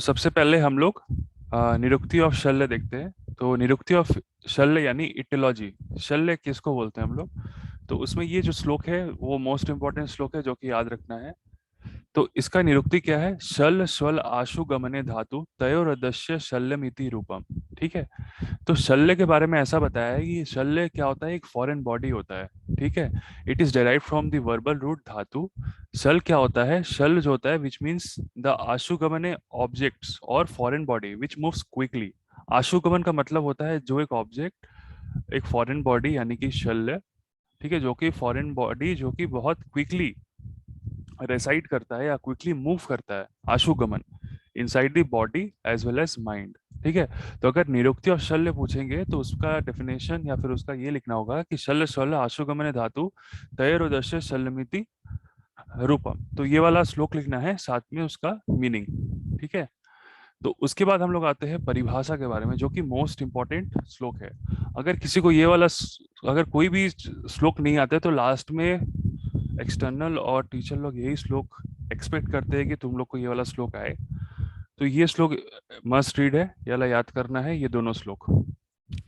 सबसे पहले हम लोग निरुक्ति ऑफ शल्य देखते हैं। तो निरुक्ति ऑफ शल्य यानी इटियोलॉजी, शल्य किसको बोलते हैं हम लोग। तो उसमें ये जो श्लोक है वो मोस्ट इंपॉर्टेंट श्लोक है जो कि याद रखना है। तो इसका निरुक्ति क्या है? शल स्वल आशु गमने धातु तयोरदस्य शल्यमिति रूपम। ठीक है। तो शल्य के बारे में ऐसा बताया है कि शल्य क्या होता है, एक फॉरेन बॉडी होता है। ठीक है। It is derive from the verbal root धातु। शल क्या होता है? शल जो होता है विच मीन्स द आशुगमने ऑब्जेक्ट्स और foreign body which moves quickly. आशुगमन का मतलब होता है जो एक ऑब्जेक्ट, एक फॉरेन बॉडी यानी कि शल्य। ठीक है, जो कि फॉरेन बॉडी जो कि बहुत क्विकली रेसाइड करता है या क्विकली मूव करता है, आशुगमन inside the body as well as mind. ठीक है। तो अगर निरुक्ति और शल्य पूछेंगे तो उसका डेफिनेशन या फिर उसका ये लिखना होगा कि शल्य शल्य आशुगमन धातु तयोरदस्य शल्यमिति रूपम। तो ये वाला श्लोक लिखना है, साथ में उसका मीनिंग। ठीक है। तो उसके बाद हम लोग आते हैं परिभाषा के बारे में, जो कि मोस्ट इंपॉर्टेंट श्लोक है। अगर किसी को ये वाला अगर कोई भी श्लोक नहीं आता है तो लास्ट में एक्सटर्नल और टीचर लोग यही श्लोक एक्सपेक्ट करते हैं कि तुम लोग को ये वाला श्लोक आए। तो ये श्लोक मस्ट रीड है, ये वाला याद करना है, ये दोनों श्लोक।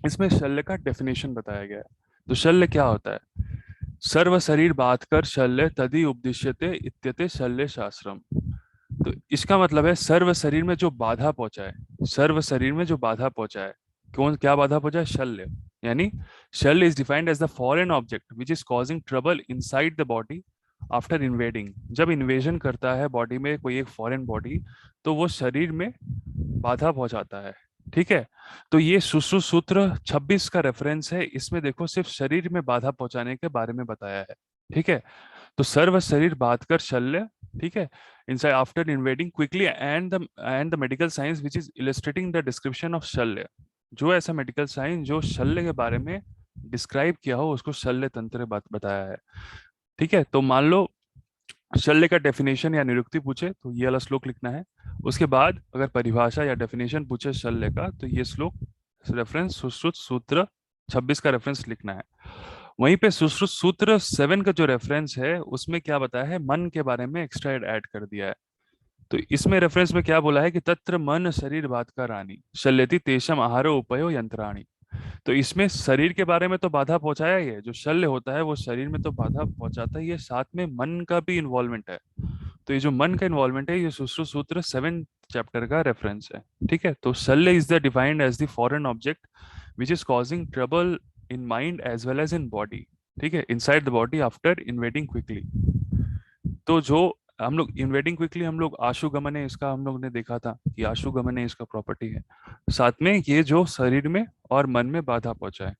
इसमें शल्य का डेफिनेशन बताया गया है। तो शल्य क्या होता है? सर्व शरीर बात कर शल्य तदि उपदिश्यते इत्यते शल्य शास्त्रम। तो इसका मतलब है सर्व शरीर में जो बाधा पहुंचाए, सर्व शरीर में जो बाधा पहुंचाए। कौन क्या बाधा पहुंचाए? शल्य। यानी shalya is defined as the foreign object which is causing trouble inside the body after invading. जब इन्वेजन करता है बॉडी में कोई एक फॉरेन बॉडी, तो वो शरीर में बाधा पहुंचाता है। ठीक है। तो ये सुश्रुत सूत्र 26 का रेफरेंस है। इसमें देखो सिर्फ शरीर में बाधा पहुंचाने के बारे में बताया है। ठीक है। तो सर्व शरीर बात कर शल्य। ठीक है। inside after invading quickly and the medical science which is illustrating the description of शल्य। जो ऐसा मेडिकल साइंस जो शल्य के बारे में डिस्क्राइब किया हो उसको शल्य तंत्र बात बताया है। ठीक है। तो मान लो शल्य का डेफिनेशन या निरुक्ति पूछे तो ये वाला श्लोक लिखना है। उसके बाद अगर परिभाषा या डेफिनेशन पूछे शल्य का तो ये श्लोक रेफरेंस सुश्रुत सूत्र 26 का रेफरेंस लिखना है। वहीं पे सुश्रुत सूत्र 7 का जो रेफरेंस है उसमें क्या बताया है, मन के बारे में एक्स्ट्रा ऐड कर दिया है। तो इसमें रेफरेंस में क्या बोला है कि तत्र मन शरीर बात का रानी शल्यति तेषम आहारो उपयो यंत्राणी। तो इसमें शरीर के बारे में तो बाधा पहुंचाया ही है, जो शल्य होता है वो शरीर में तो बाधा पहुंचाता ही है, साथ में मन का भी इन्वॉल्वमेंट है। तो ये जो मन का इन्वॉल्वमेंट है ये सुश्रुत सूत्र 7 चैप्टर का रेफरेंस है। ठीक है। तो shalya is the defined as the foreign object which is causing trouble in mind as well as in body. ठीक है, inside the body after invading quickly. तो जो हम लोग इन्वेडिंग क्विकली, हम लोग आशुगमन इसका हम लोग ने देखा था कि आशुगमन इसका प्रॉपर्टी है, साथ में ये जो शरीर में और मन में बाधा पहुंचाए।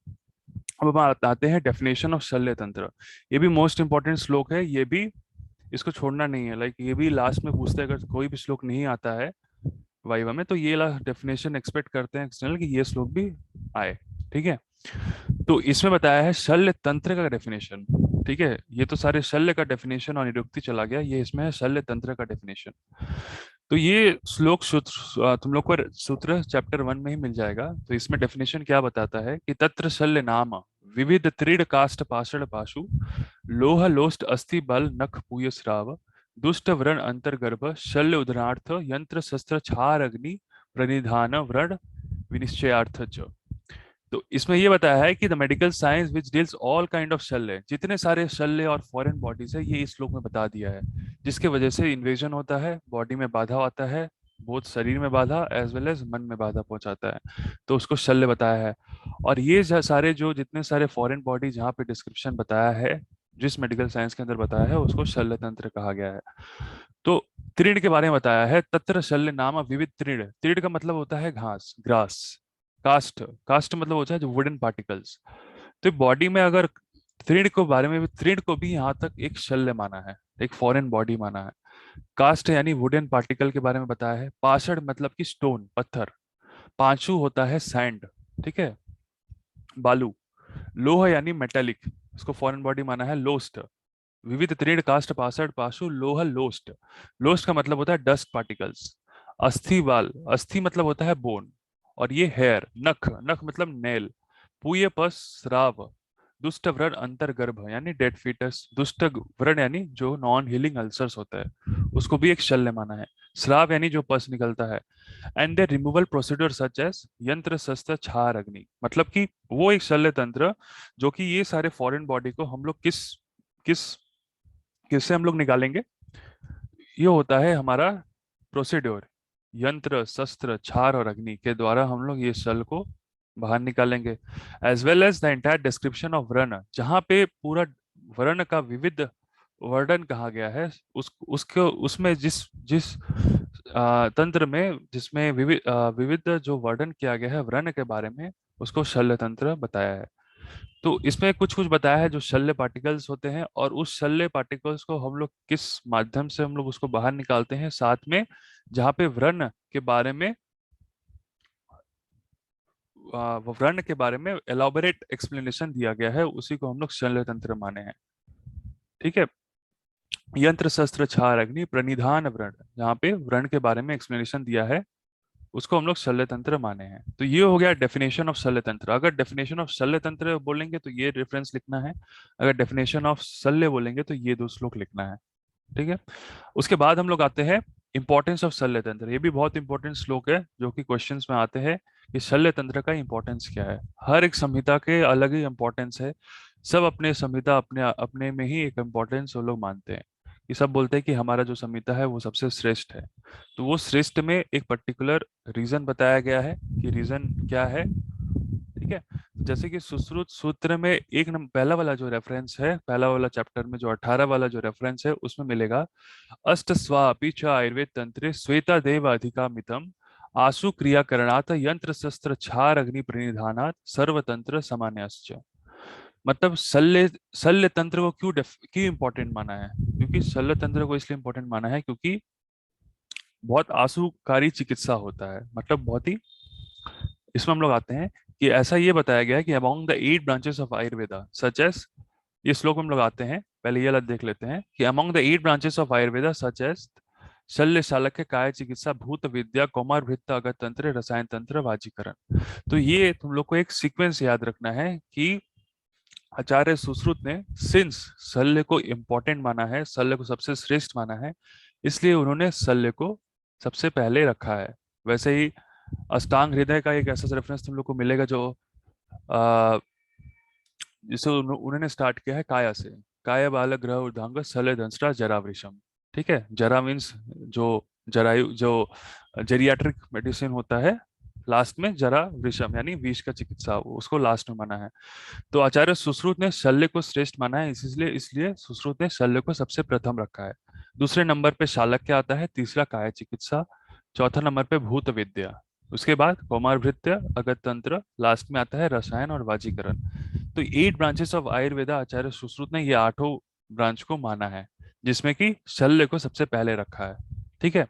अब हम आते हैं डेफिनेशन ऑफ शल्य तंत्र। ये भी मोस्ट इंपॉर्टेंट श्लोक है, ये भी इसको छोड़ना नहीं है। लाइक ये भी लास्ट में पूछते हैं, अगर कोई भी श्लोक नहीं आता है वाइवा में तो ये डेफिनेशन एक्सपेक्ट करते हैं एक्सटर्नल कि ये श्लोक भी आए। ठीक है। तो इसमें बताया है शल्य तंत्र का डेफिनेशन। ठीक है, ये तो सारे शल्य का डेफिनेशन और निरुक्ति चला गया, ये इसमें है शल्य तंत्र का डेफिनेशन। तो ये श्लोक सूत्र तुम लोग को सूत्र चैप्टर 1 में ही मिल जाएगा। तो इसमें डेफिनेशन क्या बताता है कि तत्र शल्य नाम विविध त्रीड काष्ठ पाषाण पाशु लोह लोस्ट अस्थि बल नख पूय श्राव दुष्ट व्रण अंतर्गर्भ शल्य उदरार्थ यंत्र शस्त्र छार अग्नि प्रणिधान व्रण विनिश्चयार्थ च। तो इसमें ये बताया है कि the medical science which deals all kind of शल्य, जितने सारे शल्य और फॉरेन बॉडीज है ये इस श्लोक में बता दिया है, जिसके वजह से इन्वेजन होता है, बॉडी में बाधा आता है, बहुत शरीर में बाधा एज वेल एज मन में बाधा पहुंचाता है, तो उसको शल्य बताया है। और ये सारे जो जितने सारे फॉरेन बॉडी जहाँ पे डिस्क्रिप्शन बताया है, जिस मेडिकल साइंस के अंदर बताया है उसको शल्य तंत्र कहा गया है। तो तृण के बारे में बताया है, तत्र शल्य नाम विविध तृण। तृण का मतलब होता है घास, ग्रास। कास्ट, कास्ट मतलब होता है जो वुडन पार्टिकल्स। तो बॉडी में अगर तृण को बारे में भी, तृण को भी यहाँ तक एक शल्य माना है, एक फॉरेन बॉडी माना है। कास्ट यानी वुडन पार्टिकल के बारे में बताया है। पाषाण मतलब कि स्टोन, पत्थर। पांचू होता है सैंड। ठीक है, बालू। लोह यानी मेटेलिक, इसको फॉरेन बॉडी माना है। लोस्ट, विविध तृण काष्ठ पाषाण पाशु लोह लोस्ट। लोस्ट का मतलब होता है डस्ट पार्टिकल्स। अस्थि बाल, अस्थि मतलब होता है बोन। और ये हेयर, नख, नख मतलब नेल। पूय पस श्राव, दुष्ट व्रण अंतर्गर्भ यानी डेड फीटस। दुष्ट व्रण यानी जो नॉन हीलिंग अल्सर्स होता है, उसको भी एक शल्य माना है। स्राव यानी जो पस निकलता है। And the removal procedure such as yantra shastra छार अग्नि, मतलब कि वो एक शल्य तंत्र जो कि ये सारे फॉरेन बॉडी को हम लोग किस किस किससे हम लोग निकालेंगे, ये होता है हमारा प्रोसीड्योर, यंत्र शस्त्र छार और अग्नि के द्वारा हम लोग ये शल को बाहर निकालेंगे। As well as the entire description of varna, जहाँ पे पूरा वर्ण का विविध वर्णन कहा गया है, उसको उसमें जिस जिस तंत्र में जिसमें विविध जो वर्णन किया गया है वर्ण के बारे में, उसको शल्य तंत्र बताया है। तो इसमें कुछ कुछ बताया है जो शल्य पार्टिकल्स होते हैं, और उस शल्य पार्टिकल्स को हम लोग किस माध्यम से हम लोग उसको बाहर निकालते हैं, साथ में जहाँ पे व्रण के बारे में व्रण के बारे में एलाबोरेट एक्सप्लेनेशन दिया गया है, उसी को हम लोग शल्य तंत्र माने हैं। ठीक है। यंत्र शस्त्र छार अग्नि प्रणिधान व्रण, जहाँ पे व्रण के बारे में एक्सप्लेनेशन दिया है, उसको हम लोग शल्य तंत्र माने हैं। तो ये हो गया डेफिनेशन ऑफ शल्य तंत्र। अगर डेफिनेशन ऑफ शल्य तंत्र बोलेंगे तो ये रेफरेंस लिखना है, अगर डेफिनेशन ऑफ शल्य बोलेंगे तो ये दो श्लोक लिखना है। ठीक है। उसके बाद हम लोग आते हैं इंपॉर्टेंस ऑफ शल्य तंत्र। ये भी बहुत इंपॉर्टेंट श्लोक है जो कि क्वेश्चंस में आते हैं कि शल्य तंत्र का इंपॉर्टेंस क्या है। हर एक संहिता के अलग ही इंपॉर्टेंस है, सब अपने संहिता अपने अपने में ही एक इंपॉर्टेंस वो लोग मानते हैं। ये सब बोलते हैं कि हमारा जो संहिता है वो सबसे श्रेष्ठ है। तो वो श्रेष्ठ में एक पर्टिकुलर रीजन बताया गया है कि रीजन क्या है। ठीक है। जैसे कि सुश्रुत सूत्र में पहला वाला जो रेफरेंस है, पहला वाला चैप्टर में जो 18 वाला जो रेफरेंस है, उसमें मिलेगा अष्ट स्वापि च आयुर्वेद तंत्रे श्वेता देव अधिकामितम आशु क्रियाकरणात् यंत्र शस्त्र छार अग्नि प्रणिधानात् सर्वतंत्र सामान्यश्च। मतलब शल्य शल्य तंत्र को क्यों इंपॉर्टेंट माना है, क्योंकि शल्य तंत्र को इसलिए इंपॉर्टेंट माना है क्योंकि बहुत आशुकारी चिकित्सा होता है, मतलब बहुत ही। इसमें हम लोग आते हैं कि ऐसा ये बताया गया है कि among the 8 branches of Ayurveda such as, ये श्लोक हम लोग आते हैं, पहले ये वाला देख लेते हैं कि among the 8 branches of Ayurveda such as shalya shalakya काय चिकित्सा भूत विद्या कौमार भृत्त अगत तंत्र रसायन तंत्र वाजीकरण। तो ये तुम लोग को एक सीक्वेंस याद रखना है कि आचार्य सुश्रुत ने सिंस शल्य को इंपॉर्टेंट माना है, शल्य को सबसे श्रेष्ठ माना है, इसलिए उन्होंने शल्य को सबसे पहले रखा है। वैसे ही अष्टांग हृदय का एक ऐसा रेफरेंस तुम लोग को मिलेगा जो आ, जिसे उन्होंने स्टार्ट किया है काया से। काया बाल ग्रह ऊर्ध्वांग शल्य दंष्ट्रा जरा वृषम। ठीक है। जरा मीन्स जो जरायु जो जेरियाट्रिक मेडिसिन होता है, लास्ट में जरा वृषम यानी विष का चिकित्सा, उसको लास्ट में माना है। तो आचार्य सुश्रुत ने शल्य को श्रेष्ठ माना है, इसलिए इसलिए सुश्रुत ने शल्य को सबसे प्रथम रखा है। दूसरे नंबर पे शालक्य आता है, तीसरा काय चिकित्सा, चौथा नंबर पे भूत विद्या, उसके बाद कौमार भृत्य अगत तंत्र, लास्ट में आता है रसायन और वाजीकरण। तो 8 ब्रांचेस ऑफ आयुर्वेदा आचार्य सुश्रुत ने ये आठों ब्रांच को माना है, जिसमें कि शल्य को सबसे पहले रखा है। ठीक है।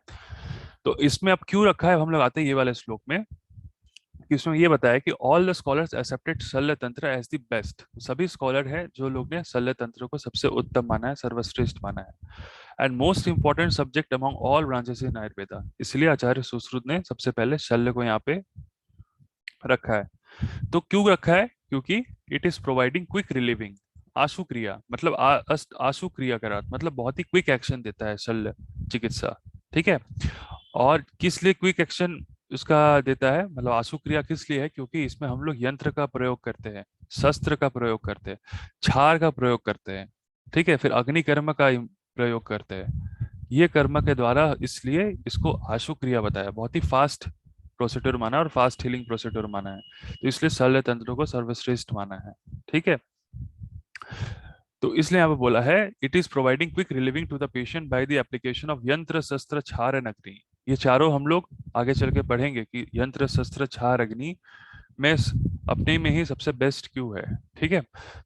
तो इसमें अब क्यों रखा है, हम लोग आते हैं ये वाले श्लोक में कि इसमें ये बताया कि ऑल द स्कॉलर्स एक्सेप्टेड शल्य तंत्र एज द बेस्ट। सभी स्कॉलर हैं जो लोग ने शल्य तंत्र को सबसे उत्तम माना है, सर्वश्रेष्ठ माना है। And most important subject among all branches in Ayurveda, इसलिए आचार्य सुश्रुत ने सबसे पहले शल्य को यहाँ पे रखा है। तो क्यों रखा है, क्योंकि it is providing quick relieving आशु क्रिया, मतलब आशु क्रिया करा, मतलब बहुत ही क्विक एक्शन देता है शल्य चिकित्सा। ठीक है। और किस लिए क्विक एक्शन उसका देता है, मतलब आशु क्रिया किस लिए है, क्योंकि इसमें हम लोग यंत्र का प्रयोग करते हैं, शस्त्र का प्रयोग करते हैं, क्षार का प्रयोग करते हैं। ठीक है। फिर अग्नि कर्म का प्रयोग करते हैं, ये कर्म के द्वारा, इसलिए इसको आशु क्रिया बताया। बहुत ही फास्ट प्रोसीड्योर माना है और फास्ट हीलिंग प्रोसीड्योर माना है, तो इसलिए शल्य तंत्र को सर्वश्रेष्ठ माना है। ठीक है। तो इसलिए यहाँ पे बोला है it is providing quick relieving to the patient by the application of yantra shastra क्षार एंड अग्नि। ये चारों हम लोग आगे चल के पढ़ेंगे कि यंत्र शस्त्र क्षार अग्नि में अपने में ही सबसे बेस्ट क्यों है। ठीक है।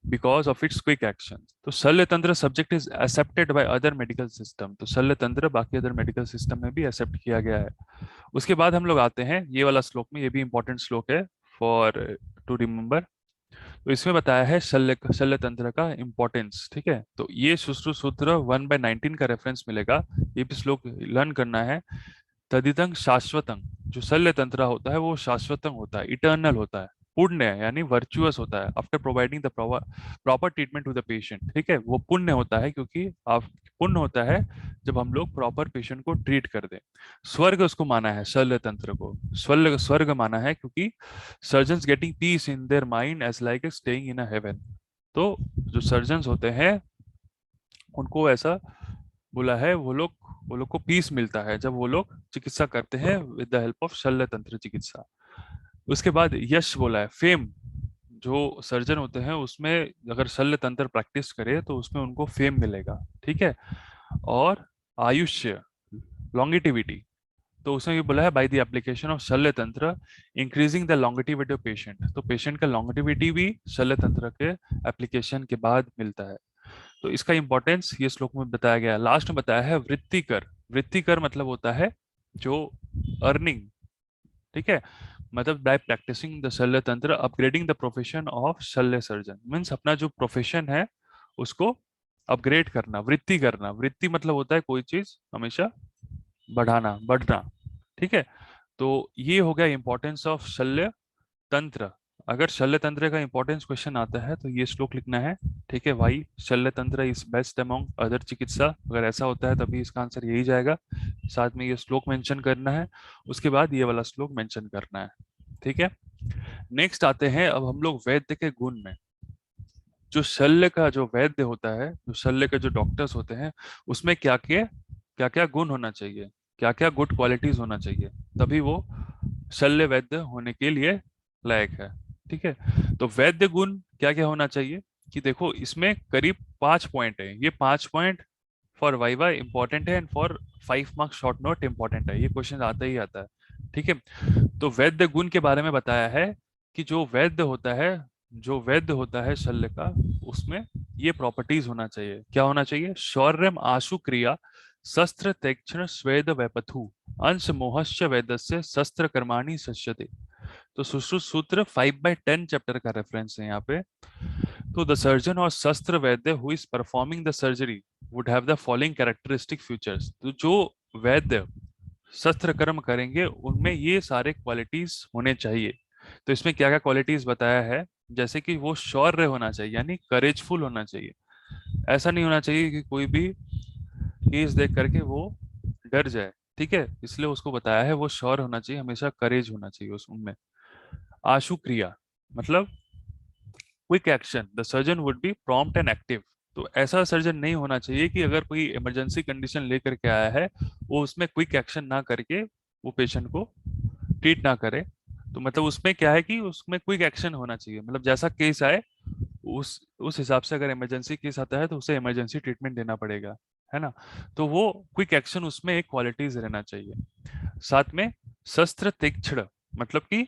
Because of its quick action. तो शल्य तंत्र subject is accepted by other medical system, तो शल्य तंत्र बाकी अदर मेडिकल सिस्टम में भी एक्सेप्ट किया गया है। उसके बाद हम लोग आते हैं ये वाला श्लोक में, ये भी इंपॉर्टेंट श्लोक है फॉर टू रिमेम्बर। तो इसमें बताया है शल्य शल्य तंत्र का इंपॉर्टेंस। ठीक है। तो ये सुश्रुत सूत्र 1/19 का रेफरेंस मिलेगा, ये भी श्लोक लर्न करना है। तदितंग शाश्वतंग, जो शल्य तंत्र होता है वो शाश्वतंग होता है, इटर्नल होता है, पुण्य यानी वर्चुअस होता है, after providing the proper treatment to the patient. ठीक है। वो पुण्य होता है क्योंकि आप पुण्य होता है जब हम लोग प्रॉपर पेशेंट को ट्रीट कर दें। स्वर्ग उसको माना है, शल्य तंत्र को स्वर्ग स्वर्ग माना है, क्योंकि surgeons getting peace in their mind as like a staying in a heaven. तो जो सर्जन्स होते हैं उनको ऐसा बोला है, वो लोग को पीस मिलता है जब वो लोग चिकित्सा करते हैं विद द हेल्प ऑफ शल्य तंत्र चिकित्सा। उसके बाद यश बोला है, फेम। जो सर्जन होते हैं उसमें अगर शल्य तंत्र प्रैक्टिस करे तो उसमें उनको फेम मिलेगा, ठीक है। और आयुष्य, लॉन्गिटिविटी, तो उसने ये बोला है बाय द एप्लीकेशन ऑफ शल्य तंत्र increasing the longevity of patient. तो पेशेंट का लॉन्गिटिविटी भी शल्य तंत्र के एप्लीकेशन के बाद मिलता है। तो इसका इंपॉर्टेंस ये श्लोक में बताया गया है। लास्ट में बताया है वृत्ति कर। वृत्ति कर मतलब होता है जो अर्निंग, ठीक है। मतलब बाय प्रैक्टिसिंग द शल्य तंत्र अपग्रेडिंग द प्रोफेशन ऑफ शल्य सर्जन, मीन्स अपना जो प्रोफेशन है उसको अपग्रेड करना, वृत्ति करना। वृत्ति मतलब होता है कोई चीज हमेशा बढ़ाना, बढ़ना, ठीक है। तो ये हो गया इंपॉर्टेंस ऑफ शल्य तंत्र। अगर शल्य तंत्र का इंपॉर्टेंस क्वेश्चन आता है तो ये श्लोक लिखना है, ठीक है भाई। शल्य तंत्र इज बेस्ट अमॉन्ग अदर चिकित्सा, अगर ऐसा होता है तभी इसका आंसर यही जाएगा। साथ में ये श्लोक मेंशन करना है, उसके बाद ये वाला श्लोक मेंशन करना है, ठीक है। नेक्स्ट आते हैं अब हम लोग वैद्य के गुण में। जो शल्य का जो वैद्य होता है, जो शल्य के जो डॉक्टर्स होते हैं, उसमें क्या क्या गुण होना चाहिए, क्या क्या गुड क्वालिटीज होना चाहिए, तभी वो शल्य वैद्य होने के लिए लायक है, ठीक है। तो वैद्य गुण क्या क्या होना चाहिए कि देखो इसमें करीब 5 पॉइंट है। ये 5 पॉइंट फॉर वाइवा इंपॉर्टेंट है and for 5 marks short note important है। ये क्वेश्चन आता ही आता है, ठीक है। तो वैद्य गुण के बारे में बताया है कि जो वैद्य होता है शल्य का, उसमें ये प्रॉपर्टीज होना चाहिए। क्या होना चाहिए? शौर्यम आशु क्रिया शस्त्र तीक्ष्ण स्वेद वैपथु अंश मोहश्च वैदस्य शस्त्र कर्माणि सस्यते। तो सुश्रुत सूत्र 5/10 चैप्टर का रेफरेंस है यहाँ पे। तो द सर्जन और शस्त्र वैद्य who is performing the surgery would have the following characteristic features. तो जो वैद्य शस्त्र कर्म करेंगे उनमें ये सारे क्वालिटीज होने चाहिए। तो इसमें क्या क्या क्वालिटीज बताया है, जैसे कि वो शौर्य होना चाहिए, यानी करेजफुल होना चाहिए। ऐसा नहीं होना चाहिए कि कोई भी केस देख करके वो डर जाए, ठीक है। इसलिए उसको बताया है वो शौर्य होना चाहिए, हमेशा करेज होना चाहिए उस उनमें। आशु क्रिया मतलब quick action, the surgeon would be prompt and active. तो ऐसा सर्जन नहीं होना चाहिए कि अगर कोई इमरजेंसी कंडीशन लेकर के आया है वो उसमें क्विक एक्शन ना करके वो पेशेंट को ट्रीट ना करे। तो मतलब उसमें क्या है कि उसमें क्विक एक्शन होना चाहिए, मतलब जैसा केस आए उस हिसाब से, अगर इमरजेंसी केस आता है तो उसे इमरजेंसी ट्रीटमेंट देना पड़ेगा, है ना। तो वो क्विक एक्शन उसमें एक क्वालिटीज रहना चाहिए। साथ में शस्त्र तीक्ष्ण मतलब कि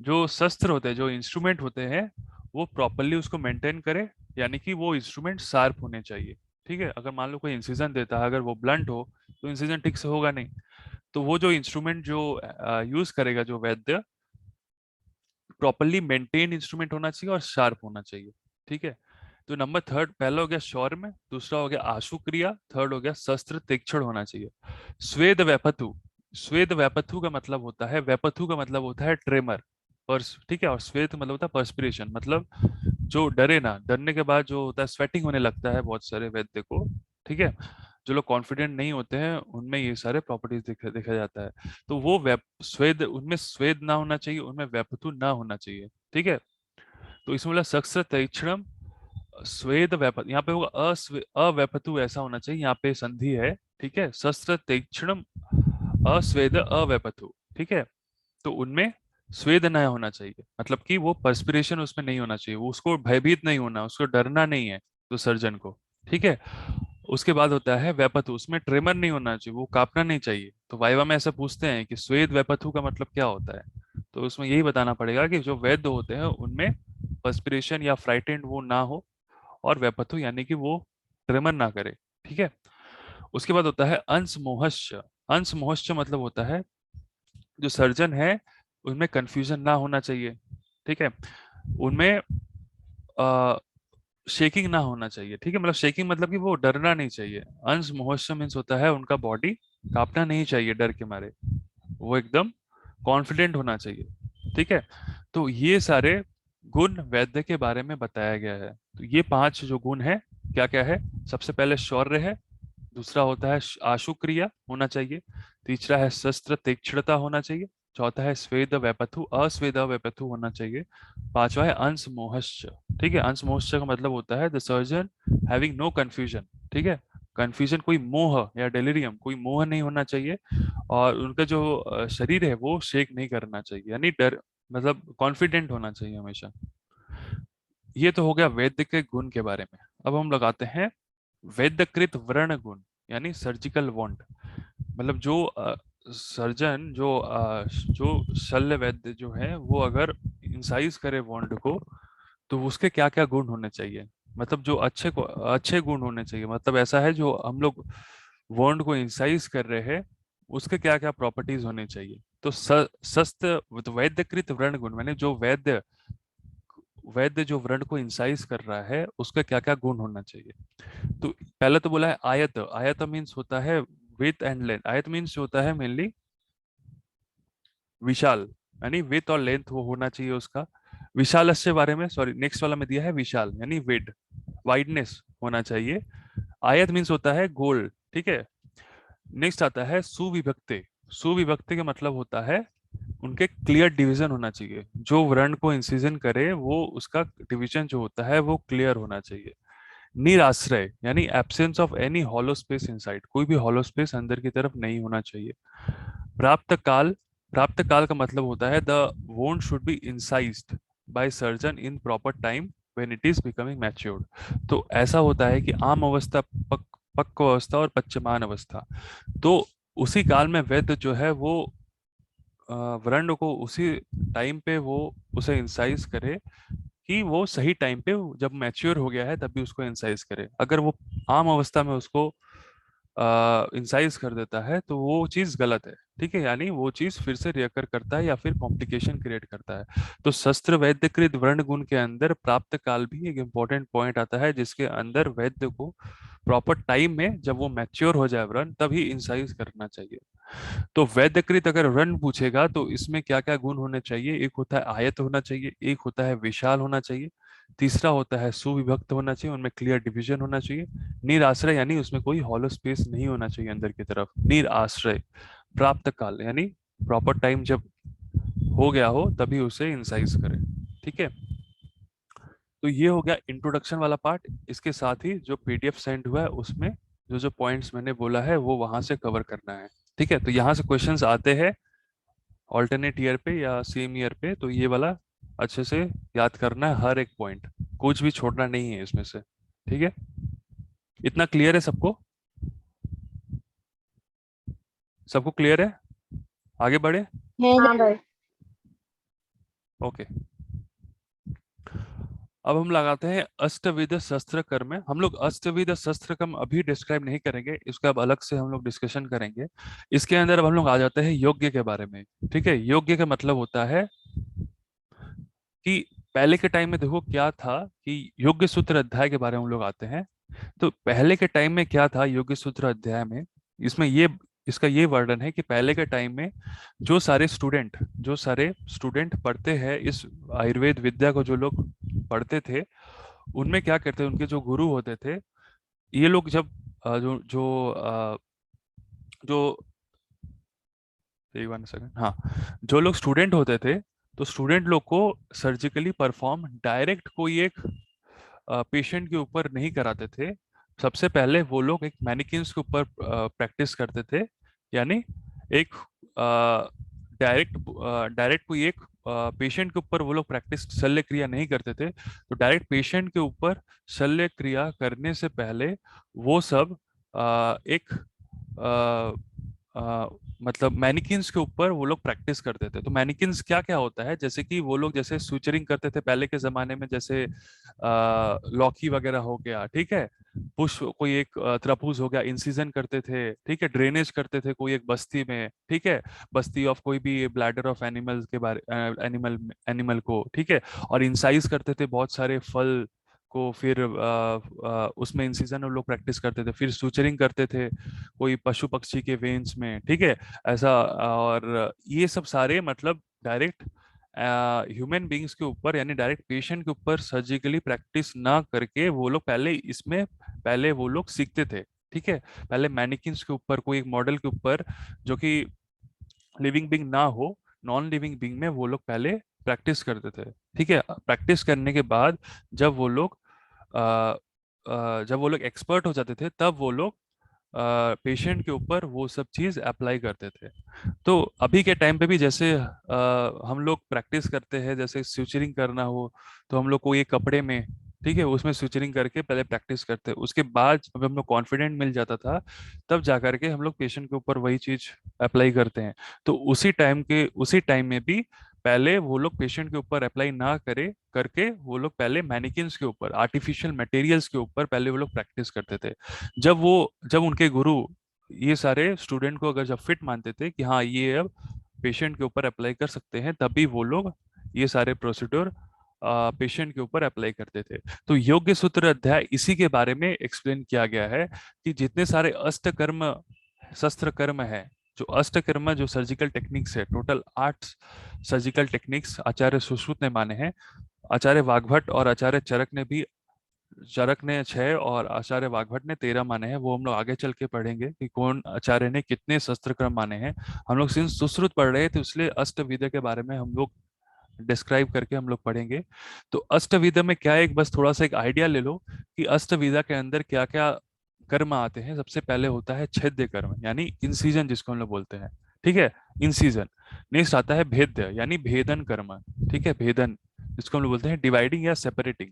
जो शस्त्र होते हैं, जो इंस्ट्रूमेंट होते हैं, वो प्रॉपरली उसको मेंटेन करे, यानी कि वो इंस्ट्रूमेंट शार्प होने चाहिए, ठीक है। अगर मान लो कोई इंसिजन देता है, अगर वो ब्लंट हो तो इंसिजन ठीक से होगा नहीं। तो वो जो इंस्ट्रूमेंट जो यूज करेगा जो वैद्य, प्रॉपरली मेंटेन इंस्ट्रूमेंट होना चाहिए और शार्प होना चाहिए, ठीक है। तो नंबर थर्ड, पहला हो गया शौर्य में, दूसरा हो गया आशु क्रिया, थर्ड हो गया शस्त्र तीक्ष्ण होना चाहिए। स्वेद वैपथु, स्वेद वैपथु का मतलब होता है, वैपथु का मतलब होता है ट्रेमर, पर्स, ठीक है। और श्वेत मतलब होता है पर्सपिरेशन, मतलब जो डरे ना, डरने के बाद जो होता है स्वेटिंग होने लगता है बहुत सारे वैद्य को, ठीक है। जो लोग कॉन्फिडेंट नहीं होते हैं उनमें ये सारे प्रॉपर्टीज देखा जाता है। तो वो स्वेद, उनमें स्वेद ना होना चाहिए, उनमें वैपथु ना होना चाहिए, ठीक है। तो इसमें बोला शस्त्र तीक्ष्णम स्वेद वैपथ, यहाँ पे होगा अवैपथु ऐसा होना चाहिए, यहाँ पे संधि है, ठीक है। शस्त्र तीक्ष्णम अस्वेद अवैपथु, ठीक है। तो उनमें स्वेद न होना चाहिए, मतलब कि वो पर्सपिरेशन उसमें नहीं होना चाहिए, वो उसको भयभीत नहीं होना, उसको डरना नहीं है तो सर्जन को, ठीक है। उसके बाद होता है वैपथु, उसमें ट्रेमर नहीं होना चाहिए, वो कांपना नहीं चाहिए। तो वाइवा में ऐसा पूछते हैं कि स्वेद वैपथु का मतलब क्या होता है, तो उसमें यही बताना पड़ेगा कि जो वैद्य होते हैं उनमें पर्सपिरेशन या फ्राइटेंड वो ना हो, और वैपथु यानी कि वो ट्रेमर ना करे, ठीक है। उसके बाद होता है अंश मोहश्च। अंश मोहश्च मतलब होता है जो सर्जन है उनमें कंफ्यूजन ना होना चाहिए, ठीक है। उनमें शेकिंग ना होना चाहिए, ठीक है। मतलब शेकिंग मतलब कि वो डरना नहीं चाहिए। अंश मोहश्च मीन्स होता है उनका बॉडी कांपना नहीं चाहिए डर के मारे, वो एकदम कॉन्फिडेंट होना चाहिए, ठीक है। तो ये सारे गुण वैद्य के बारे में बताया गया है। तो ये 5 जो गुण है क्या क्या है, सबसे पहले शौर्य है, दूसरा होता है आशु क्रिया होना चाहिए, तीसरा है शस्त्र तीक्ष्णता होना चाहिए, चौथा है स्वेद वैपथु अस्वेद वैपथु होना चाहिए, पांचवा है अंश मोहश्च। ठीक है, अंश मोहश्च का मतलब होता है the surgeon having no confusion. ठीक है, कंफ्यूजन कोई मोह या डेलिरियम, कोई मोह नहीं होना चाहिए, और उनका जो शरीर है वो शेक नहीं करना चाहिए, यानी डर मतलब कॉन्फिडेंट होना चाहिए हमेशा। ये तो हो गया वैद्य के गुण के बारे में। अब हम लगाते हैं वैद्यकृत व्रण गुण, यानी सर्जिकल वॉन्ट। मतलब जो सर्जन जो शल्य वैद्य जो है वो अगर इंसाइज करे वॉन्ड को, तो उसके क्या क्या गुण होने चाहिए, मतलब जो अच्छे गुण होने चाहिए, मतलब ऐसा है जो हम लोग वॉन्ड को इंसाइज कर रहे हैं उसके क्या क्या प्रॉपर्टीज होने चाहिए। तो शस्त्र तो वैद्यकृत व्रण गुण, मैंने जो वैद्य जो व्रण को इंसाइज कर रहा है उसका क्या क्या गुण होना चाहिए। तो पहले तो बोला है आयत। आयत मीन्स होता है विथ एंड लेंथ। आयत मीन्स होता है मेनली विशाल, यानी विथ और लेंथ वो होना चाहिए उसका। विशाल के बारे में, सॉरी, नेक्स्ट वाला में दिया है विशाल यानी विड, वाइडनेस होना चाहिए। आयत मीन्स होता है गोल। ठीक है, नेक्स्ट आता है सुविभक्ते। सुविभक्ते का मतलब होता है उनके क्लियर डिवीजन होना चाहिए, जो वर्ण को इंसिजन करे वो उसका डिवीजन जो होता है वो क्लियर होना चाहिए। निराश्रय यानी absence of any hollow space inside, कोई भी हॉलो स्पेस अंदर की तरफ नहीं होना चाहिए। प्राप्त काल। प्राप्त काल का मतलब होता है the wound should be incised by surgeon in proper time when it is becoming matured. तो ऐसा होता है कि आम अवस्था, पक्व अवस्था और पश्चिमान अवस्था, तो उसी काल में वैद्य जो है वो व्रण को उसी टाइम पे वो उसे इंसाइज करे, कि वो सही टाइम पे जब मैच्योर हो गया है तभी उसको इंसाइज करे। अगर वो आम अवस्था में उसको इंसाइज कर देता है तो वो चीज गलत है। ठीक है, यानी वो चीज फिर से रियकर करता है या फिर कॉम्प्लिकेशन क्रिएट करता है। तो शस्त्र वैद्यकृत वर्ण गुण के अंदर प्राप्त काल भी एक इंपॉर्टेंट पॉइंट आता है, जिसके अंदर वैद्य को प्रॉपर टाइम में जब वो मैच्योर हो जाए व्रण तभी इंसाइज करना चाहिए। तो वैद्यकृत अगर व्रण पूछेगा तो इसमें क्या क्या गुण होने चाहिए, एक होता है आयत होना चाहिए, एक होता है विशाल होना चाहिए, तीसरा होता है सुविभक्त होना चाहिए, उनमें क्लियर डिवीजन होना चाहिए। निराश्रय यानी उसमें कोई हॉलो स्पेस नहीं होना चाहिए अंदर की तरफ, निराश्रय। प्राप्त काल यानी प्रॉपर टाइम जब हो गया हो तभी उसे इंसाइज करें। ठीक है, तो ये हो गया इंट्रोडक्शन वाला पार्ट। इसके साथ ही जो पीडीएफ सेंड हुआ है उसमें जो जो पॉइंट्स मैंने बोला है वो वहां से कवर करना है। ठीक है, तो यहाँ से क्वेश्चंस आते हैं ऑल्टरनेट ईयर पे या सेम ईयर पे, तो ये वाला अच्छे से याद करना है, हर एक पॉइंट कुछ भी छोड़ना नहीं है इसमें से। ठीक है, इतना क्लियर है सबको? सबको क्लियर है? आगे बढ़े। है हाँ भाई। ओके, अब हम लगाते हैं अष्टविध शस्त्र कर्म में। हम लोग अष्टविध शस्त्र कर्म अभी डिस्क्राइब नहीं करेंगे, इसका अब अलग से हम लोग डिस्कशन करेंगे। इसके अंदर अब हम लोग आ जाते हैं योग्य के बारे में। ठीक है, योग्य का मतलब होता है कि पहले के टाइम में देखो क्या था, कि योग्य सूत्र अध्याय के बारे में हम लोग आते हैं। तो पहले के टाइम में क्या था योग्य सूत्र अध्याय में, इसमें ये इसका ये वर्णन है कि पहले के टाइम में जो सारे स्टूडेंट पढ़ते हैं इस आयुर्वेद विद्या को, जो लोग पढ़ते थे उनमें क्या करते, उनके जो गुरु होते थे, ये लोग जब जो जो जो एक 1 सेकंड, हाँ, जो लोग स्टूडेंट होते थे तो स्टूडेंट लोग को सर्जिकली परफॉर्म डायरेक्ट कोई एक पेशेंट के ऊपर नहीं कराते थे। सबसे पहले वो लोग एक मैनिकिन्स के ऊपर प्रैक्टिस करते थे, यानी एक डायरेक्ट डायरेक्ट कोई एक पेशेंट के ऊपर वो लोग प्रैक्टिस शल्य क्रिया नहीं करते थे। तो डायरेक्ट पेशेंट के ऊपर शल्य क्रिया करने से पहले वो सब एक मतलब मैनिकिन्स के ऊपर वो लोग प्रैक्टिस करते थे। तो मैनिकिन्स क्या क्या होता है, जैसे कि वो लोग जैसे सुचरिंग करते थे पहले के जमाने में, जैसे लौकी वगैरह हो गया, ठीक है, पुष्प कोई एक त्रपुज हो गया, इंसिजन करते थे, ठीक है, ड्रेनेज करते थे कोई एक बस्ती में, ठीक है, बस्ती ऑफ कोई भी ब्लैडर ऑफ एनिमल्स के बारे एनिमल को, ठीक है, और इंसाइज करते थे बहुत सारे फल को, फिर उसमें इंसिजन लोग प्रैक्टिस करते थे, फिर सुचरिंग करते थे कोई पशु पक्षी के वेन्स में, ठीक है, ऐसा। और ये सब सारे मतलब डायरेक्ट ह्यूमन बींग्स के ऊपर यानी डायरेक्ट पेशेंट के ऊपर सर्जिकली प्रैक्टिस ना करके वो लोग पहले वो लोग सीखते थे। ठीक है, पहले मैनिकिन्स के ऊपर, कोई एक मॉडल के ऊपर जो कि लिविंग बीइंग ना हो, नॉन लिविंग बीइंग में वो लोग पहले प्रैक्टिस करते थे। ठीक है, प्रैक्टिस करने के बाद जब वो लोग जब वो लोग एक्सपर्ट हो जाते थे, तब वो लोग पेशेंट के ऊपर वो सब चीज अप्लाई करते थे। तो अभी के टाइम पे भी जैसे हम लोग प्रैक्टिस करते हैं, जैसे स्यूचरिंग करना हो तो हम लोग को ये कपड़े में, ठीक है, उसमें स्यूचरिंग करके पहले प्रैक्टिस करते हैं, उसके बाद जब हम लोग कॉन्फिडेंट मिल जाता था, तब जा करके हम लोग पेशेंट के ऊपर वही चीज अप्लाई करते हैं। तो उसी टाइम में भी पहले वो लोग पेशेंट के ऊपर अप्लाई ना करे करके वो लोग पहले मैनिकिन्स के ऊपर, आर्टिफिशियल मटेरियल्स के ऊपर पहले वो लोग प्रैक्टिस करते थे। जब उनके गुरु ये सारे स्टूडेंट को अगर जब फिट मानते थे कि हाँ ये अब पेशेंट के ऊपर अप्लाई कर सकते हैं, तभी वो लोग ये सारे प्रोसीड्योर पेशेंट के ऊपर अप्लाई करते थे। तो योग्य सूत्र अध्याय इसी के बारे में एक्सप्लेन किया गया है कि जितने सारे अष्टकर्म शस्त्र कर्म है, जो अष्टकर्म जो सर्जिकल टेक्निक्स है, टोटल 8 सर्जिकल टेक्निक्स आचार्य सुश्रुत ने माने हैं। आचार्य वाग्भट और आचार्य चरक ने 6 और आचार्य वाग्भट ने 13 माने हैं। वो हम लोग आगे चल के पढ़ेंगे कि कौन आचार्य ने कितने शस्त्र क्रम माने हैं। हम लोग सिंस सुश्रुत पढ़ रहे थे, इसलिए अष्टविद्या के बारे में हम लोग डिस्क्राइब करके हम लोग पढ़ेंगे। तो अष्टविद्या में क्या है, एक बस थोड़ा सा एक आइडिया ले लो कि अष्टविद्या के अंदर क्या क्या कर्म आते हैं। सबसे पहले होता है छेद्य कर्म, यानी इंसिजन जिसको हम लोग बोलते हैं। ठीक है, इंसिजन। नेक्स्ट आता है भेद्य, यानी भेदन कर्म। ठीक है, भेदन जिसको हम लोग बोलते हैं डिवाइडिंग या सेपरेटिंग।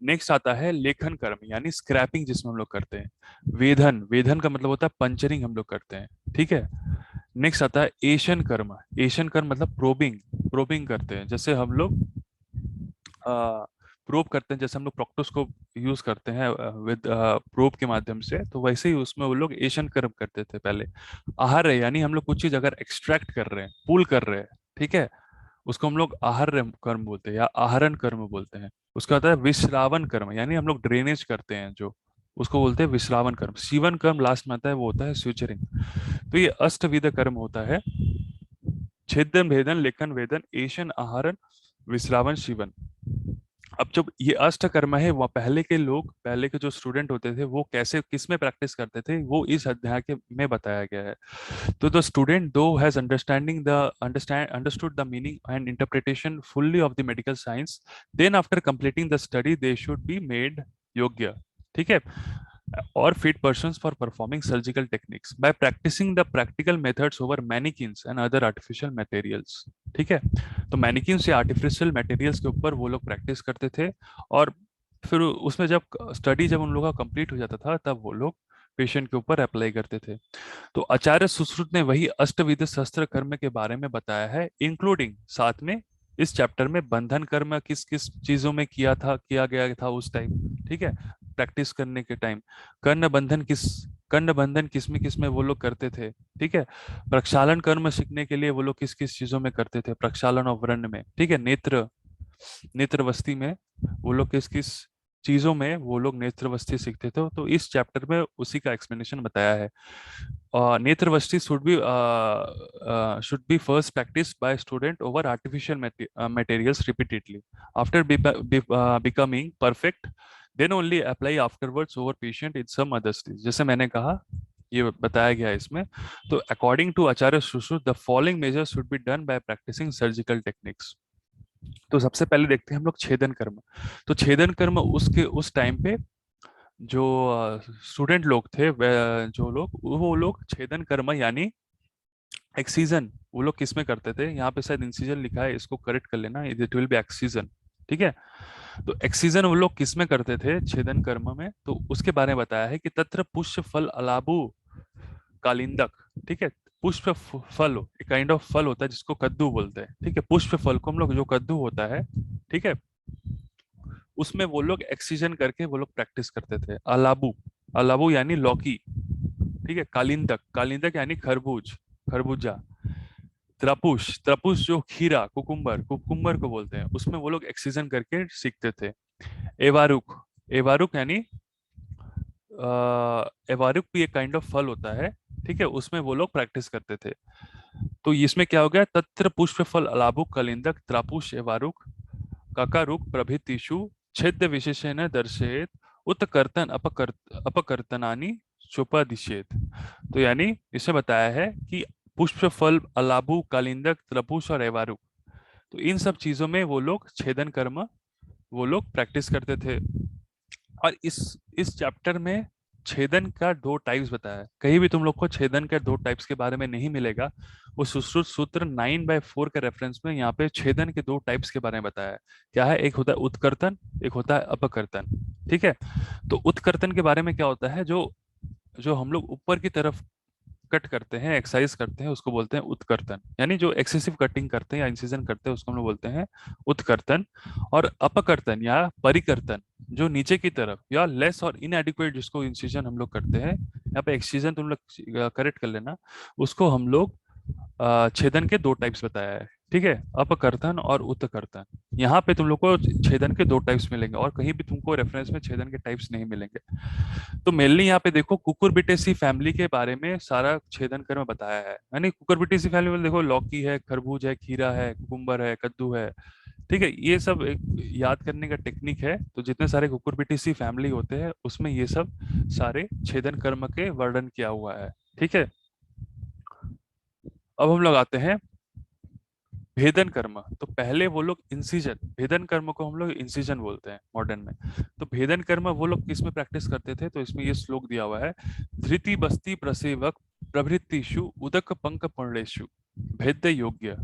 नेक्स्ट आता है लेखन कर्म, यानी स्क्रैपिंग जिसमें हम लोग करते हैं। वेधन, वेधन का मतलब होता है पंचरिंग हम लोग करते हैं। ठीक है। नेक्स्ट आता है एशन कर्म। एशन कर्म मतलब प्रोबिंग, प्रोबिंग करते हैं, जैसे हम लोग प्रोब करते हैं, जैसे हम लोग प्रोक्टोस्कोप यूज करते हैं विद प्रोब के माध्यम से, तो वैसे ही उसमें वो लोग एशन कर्म करते थे पहले। आहार है, यानी हम लोग कुछ चीज अगर एक्सट्रैक्ट कर रहे हैं, पुल कर रहे हैं, ठीक है, उसको हम लोग आहार कर्म बोलते हैं या आहरण कर्म बोलते हैं। उसका होता है विश्रावन कर्म, यानी हम लोग ड्रेनेज करते हैं जो, उसको बोलते हैं विश्रावन कर्म। सीवन कर्म लास्ट में आता है, वो होता है स्यूचरिंग। तो ये अष्टविध कर्म होता है, छेदन भेदन लेखन वेदन एशन आहरण विश्रावन शिवन। अब जब ये अष्ट कर्म है, वह पहले के लोग, पहले के जो स्टूडेंट होते थे, वो कैसे किस में प्रैक्टिस करते थे, वो इस अध्याय के में बताया गया है। So the student though has understood the meaning and interpretation fully of the medical science, then after completing the study they should be made योग्य, ठीक है, or fit persons for performing surgical techniques by practicing the practical methods over mannequins and other artificial materials। ठीक है, तो mannequin या artificial materials के ऊपर वो लोग प्रैक्टिस करते थे, और फिर उसमें जब स्टडी जब उन लोगों का कंप्लीट हो जाता था, तब वो लोग पेशेंट के ऊपर अप्लाई करते थे। तो आचार्य सुश्रुत ने वही अष्टविध शस्त्र कर्म के बारे में बताया है, इंक्लूडिंग साथ में इस चैप्टर में बंधन कर्म किस किस चीजों में किया गया था उस टाइम, ठीक है, प्रैक्टिस करने के टाइम। कर्ण बंधन किस में वो लोग करते थे, ठीक है। प्रक्षालन कर्म सीखने के लिए वो लोग किस किस चीजों में करते थे, प्रक्षालन और व्रण में, ठीक है। नेत्रवस्ती में वो लोग किस किस चीजों में वो लोग नेत्रवस्ती सीखते थे, तो इस चैप्टर में उसी का एक्सप्लेनेशन बताया है। नेत्रवस्ती should be first practiced by student over artificial materials repeatedly. After becoming perfect, then only apply afterwards over patient in some other stage। जैसे मैंने कहा, ये बताया गया है इसमें। तो according to Acharya Sushruta, the following measures should be done by practising surgical techniques. तो सबसे पहले देखते हैं हम लोग छेदन कर्म। तो छेदन कर्म उसके उस टाइम पे जो स्टूडेंट लोग थे, जो लोग वो लोग छेदन कर्म यानी एक्सीजन वो लोग किस में करते थे, यहाँ पे शायद इंसिजन लिखा है, इसको करेक्ट कर लेना, इट विल बी एक्सीजन। ठीक है, तो एक्सीजन वो लोग किस में करते थे छेदन कर्म में, तो उसके बारे में बताया है कि तत्र पुष्प फल अलाबु कालिंदक। ठीक है, पुष्प फल एक काइंड ऑफ फल होता है जिसको कद्दू बोलते हैं। ठीक है, पुष्प फल को हम लोग, जो कद्दू होता है, ठीक है, उसमें वो लोग एक्सीजन करके वो लोग प्रैक्टिस करते थे। अलाबू, अलाबू यानी लौकी, ठीक है। कालिंदक, कालिंदक यानी खरबूज, खरबूजा। त्रपुष, त्रपुष जो खीरा, कुकुम्बर, कुकुम्बर को बोलते हैं, उसमें वो लोग एक्सीजन करके सीखते थे। एवारुक, एवारुक यानी एवारुक भी एक काइंड ऑफ फल होता है, ठीक है, उसमें वो लोग प्रैक्टिस करते थे। तो इसमें क्या हो गया, तत्र पुष्प फल अलाबुक कलिंदक त्रापुष एवारुक ककारुक प्रभृतिषु छेद विशेषण दर्शेत उत्कर्तन अपकर्तनानि चोपदिशेत। तो यानी इसमें बताया है कि पुष्प, फल, अलाबु, कालिंदक, त्रपुष और एवारू, तो इन सब चीजों में वो लोग छेदन कर्म वो लोग प्रैक्टिस करते थे। और इस चैप्टर में छेदन का दो टाइप्स बताया है। कहीं भी तुम लोग को छेदन के दो टाइप्स के बारे में नहीं मिलेगा। वो सुश्रुत सूत्र 9/4 के रेफरेंस में यहाँ पे छेदन के दो टाइप्स के बारे में बताया है। क्या है? एक होता है उत्कर्तन, एक होता है अपकर्तन। ठीक है। तो उत्कर्तन के बारे में क्या होता है, जो जो हम लोग ऊपर की तरफ कट करते हैं, एक्सरसाइज करते हैं, उसको बोलते हैं उत्कर्तन। यानी जो एक्सेसिव कटिंग करते हैं या इंसिजन करते हैं उसको हम लोग बोलते हैं उत्कर्तन। और अपकर्तन या परिकर्तन, जो नीचे की तरफ या लेस और इनएडिक्वेट जिसको इंसिजन हम लोग करते हैं, यहाँ पे एक्सcision तुम लोग करेक्ट कर लेना, उसको हम लोग छेदन के दो टाइप्स बताया है। ठीक है, अपकर्तन और उत्कर्तन। यहाँ पे तुम लोग को छेदन के दो टाइप्स मिलेंगे और कहीं भी तुमको रेफरेंस में छेदन के टाइप्स नहीं मिलेंगे। तो मेनली यहाँ पे देखो कुकुरबिटेसी फैमिली के बारे में सारा छेदन कर्म बताया है। यानी कुकुरबिटेसी फैमिली में देखो लौकी है, खरबूज है, खीरा है, कुकुम्बर है, कद्दू है। ठीक है, ये सब एक याद करने का टेक्निक है। तो जितने सारे कुकुरबिटेसी फैमिली होते हैं उसमें ये सब सारे छेदन कर्म के वर्णन किया हुआ है। ठीक है। अब हम लोग आते हैं भेदन कर्म। तो पहले वो लोग इंसिजन, भेदन कर्म को हम लोग इंसिजन बोलते हैं मॉडर्न में। तो भेदन कर्म वो लोग किस में प्रैक्टिस करते थे? तो इसमें ये श्लोक दिया हुआ है, धृति बस्ति प्रसेवक प्रभृतिषु उदक पंक पर्णेषु भेद्य योग्य।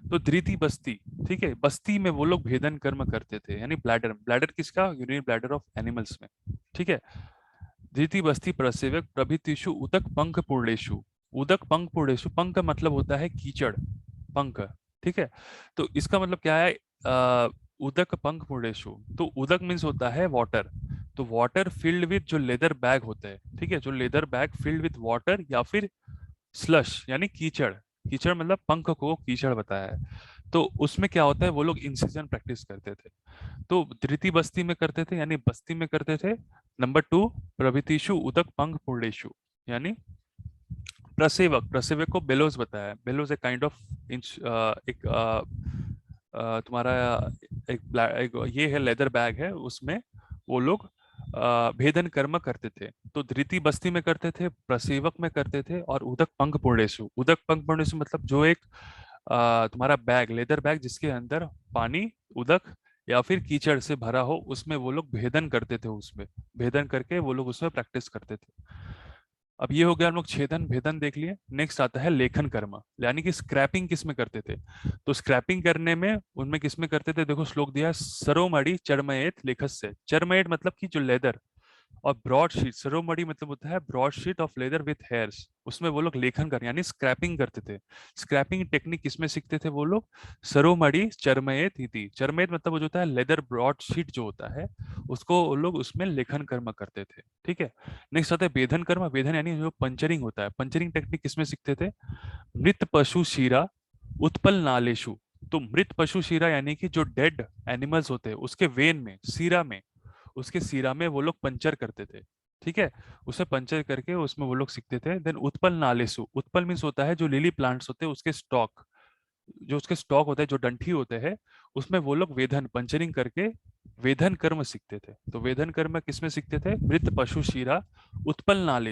तो धृति बस्ती, ठीक है, बस्ती में वो लोग भेदन कर्म करते थे। यानी ब्लैडर, ब्लैडर किसका? यूरिन ब्लैडर ऑफ एनिमल्स में। ठीक है। धृति बस्ती प्रसेवक प्रभृतिषु उदक पंख पूर्णेषु। उदक पंख पूर्णेषु, पंख का मतलब होता है कीचड़, पंख। ठीक है। तो इसका मतलब क्या है? उदक पंख पूर्णेषु, तो उदक मीन्स होता है वाटर। तो वाटर फिल्ड विद जो लेदर बैग होते हैं, ठीक है, जो leather bag filled with water या फिर स्लश यानी कीचड़। कीचड़ मतलब पंख को कीचड़ बताया है। तो उसमें क्या होता है, वो लोग इंसिजन प्रैक्टिस करते थे। तो धृति बस्ती में करते थे, यानी बस्ती में करते थे। नंबर टू, प्रभृतिषु उदक पंख पूर्णेषु, यानी प्रसेवक, प्रसेवक को बेलोज बताया है। बेलोज एक काइंड ऑफ एक तुम्हारा एक ये है, लेदर बैग है, उसमें वो लोग भेदन कर्म करते थे। तो धृति बस्ती में करते थे, प्रसेवक में करते थे, और उदक पंख पूर्णेषु, उदक पंख पूर्णेषु मतलब जो एक तुम्हारा बैग, लेदर बैग जिसके अंदर पानी, उदक या फिर कीचड़ से भरा हो, उसमें वो लोग भेदन करते थे। उसमें भेदन करके वो लोग उसमें प्रैक्टिस करते थे। अब ये हो गया हम लोग छेदन भेदन देख लिए। नेक्स्ट आता है लेखन कर्म, यानी कि स्क्रैपिंग किस में करते थे? तो स्क्रैपिंग करने में उनमें किस में करते थे? देखो श्लोक दिया है, सरोमणि चर्मयेत लेखस्य। चर्मयेत मतलब कि जो लेदर, और ब्रॉड शीट, सरोमणि मतलब होता है broad sheet of leather with hairs, उसमें वो लोग लेखन कर यानी स्क्रैपिंग करते थे। स्क्रैपिंग टेक्निक किसमें सीखते थे वो लोग? सरोमणि चर्मयेत इति। चर्मयेत मतलब वो जो होता है लेदर ब्रॉड शीट जो होता है, उसको वो लोग उसमें लेखन कर्म करते थे। ठीक है। नेक्स्ट आता है वेधन कर्म। वेधन यानी जो पंचरिंग होता है, पंचरिंग टेक्निक किसमें सीखते थे? मृत पशु शीरा उत्पल नालेशु। तो मृत पशु शीरा यानी कि जो डेड एनिमल्स होते हैं उसके वेन में, सीरा में, उसके सीरा में वो लोग पंचर करते थे। ठीक है। उसे पंचर करके उसमें वो लोग सीखते थे। देन उत्पल नालेसु, उत्पल मीन्स होता है जो लिली प्लांट्स होते हैं उसके स्टॉक, जो उसके स्टॉक होते हैं, जो डंठी होते हैं, उसमें वो लोग वेधन, पंचरिंग करके वेधन कर्म सीखते थे। तो वेधन कर्म किसमें सीखते थे? मृत पशु शीरा उत्पल नालेश